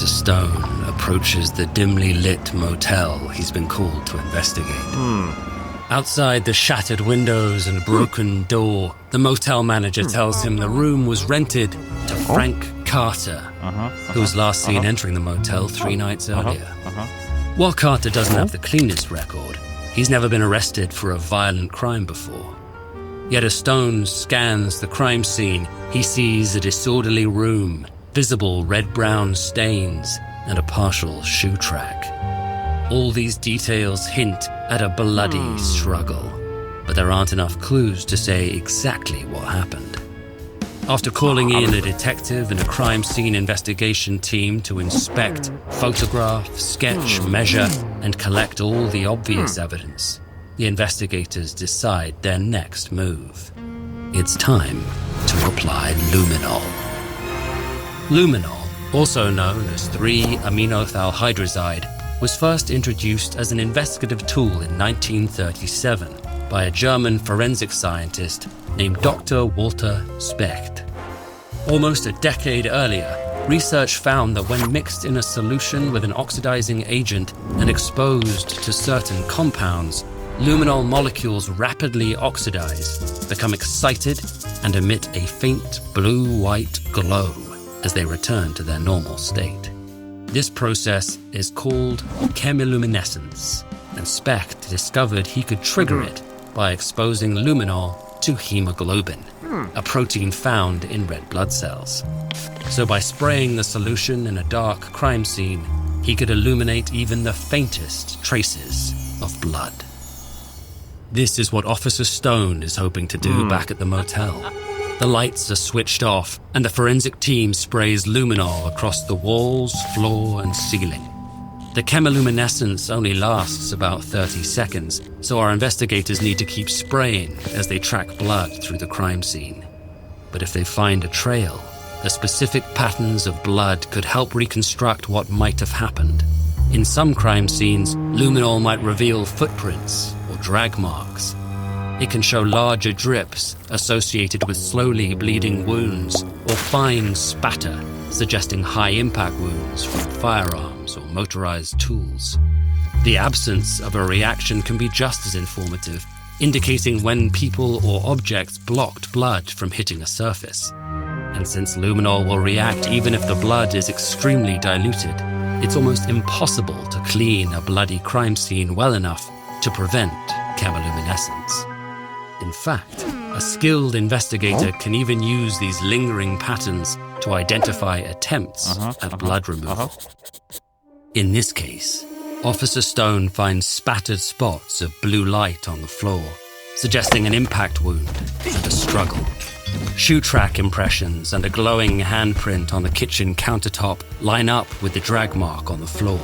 Stone approaches the dimly lit motel he's been called to investigate. Outside the shattered windows and broken door, the motel manager tells him the room was rented to Frank Carter, who was last seen entering the motel 3 nights earlier. While Carter doesn't have the cleanest record, he's never been arrested for a violent crime before. Yet as Stone scans the crime scene, he sees a disorderly room, visible red-brown stains, and a partial shoe track. All these details hint at a bloody struggle, but there aren't enough clues to say exactly what happened. After calling in a detective and a crime scene investigation team to inspect, photograph, sketch, measure, and collect all the obvious evidence, the investigators decide their next move. It's time to apply luminol. Luminol, also known as 3-aminothalhydrazide, was first introduced as an investigative tool in 1937 by a German forensic scientist named Dr. Walter Specht. Almost a decade earlier, research found that when mixed in a solution with an oxidizing agent and exposed to certain compounds, luminol molecules rapidly oxidize, become excited, and emit a faint blue-white glow as they return to their normal state. This process is called chemiluminescence, and Specht discovered he could trigger it by exposing luminol to hemoglobin, a protein found in red blood cells. So by spraying the solution in a dark crime scene, he could illuminate even the faintest traces of blood. This is what Officer Stone is hoping to do back at the motel. The lights are switched off, and the forensic team sprays luminol across the walls, floor, and ceiling. The chemiluminescence only lasts about 30 seconds, so our investigators need to keep spraying as they track blood through the crime scene. But if they find a trail, the specific patterns of blood could help reconstruct what might have happened. In some crime scenes, luminol might reveal footprints or drag marks. It can show larger drips associated with slowly bleeding wounds or fine spatter, suggesting high-impact wounds from firearms or motorized tools. The absence of a reaction can be just as informative, indicating when people or objects blocked blood from hitting a surface. And since luminol will react even if the blood is extremely diluted, it's almost impossible to clean a bloody crime scene well enough to prevent chemiluminescence. In fact, a skilled investigator can even use these lingering patterns to identify attempts at blood removal. In this case, Officer Stone finds spattered spots of blue light on the floor, suggesting an impact wound and a struggle. Shoe track impressions and a glowing handprint on the kitchen countertop line up with the drag mark on the floor.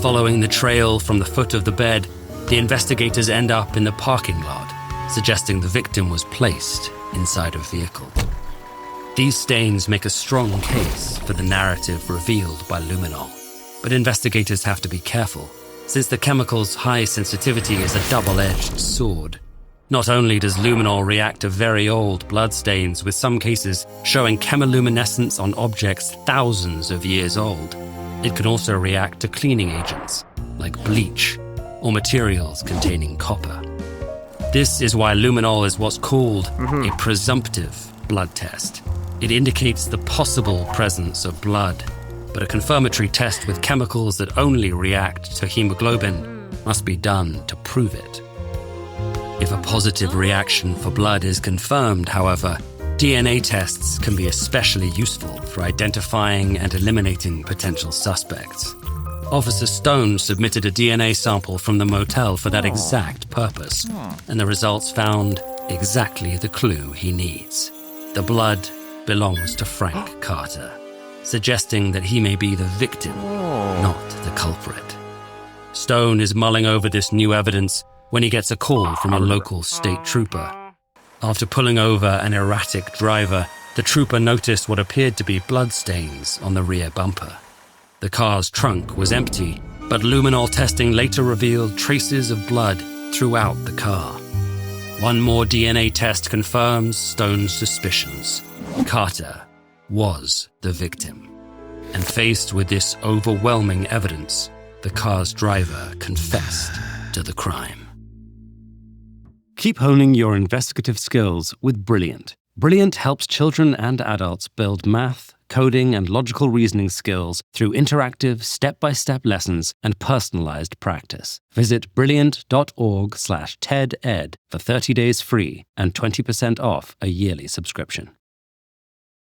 Following the trail from the foot of the bed, the investigators end up in the parking lot, suggesting the victim was placed inside a vehicle. These stains make a strong case for the narrative revealed by luminol, but investigators have to be careful, since the chemical's high sensitivity is a double-edged sword. Not only does luminol react to very old bloodstains, with some cases showing chemiluminescence on objects thousands of years old, it can also react to cleaning agents, like bleach, or materials containing copper. This is why luminol is what's called a presumptive blood test. It indicates the possible presence of blood, but a confirmatory test with chemicals that only react to hemoglobin must be done to prove it. If a positive reaction for blood is confirmed, however, DNA tests can be especially useful for identifying and eliminating potential suspects. Officer Stone submitted a DNA sample from the motel for that exact purpose, and the results found exactly the clue he needs. The blood belongs to Frank Carter, suggesting that he may be the victim, not the culprit. Stone is mulling over this new evidence when he gets a call from a local state trooper. After pulling over an erratic driver, the trooper noticed what appeared to be bloodstains on the rear bumper. The car's trunk was empty, but luminol testing later revealed traces of blood throughout the car. One more DNA test confirms Stone's suspicions. Carter was the victim. And faced with this overwhelming evidence, the car's driver confessed to the crime. Keep honing your investigative skills with Brilliant. Brilliant helps children and adults build math, coding, and logical reasoning skills through interactive, step-by-step lessons and personalized practice. Visit brilliant.org/TEDEd for 30 days free and 20% off a yearly subscription.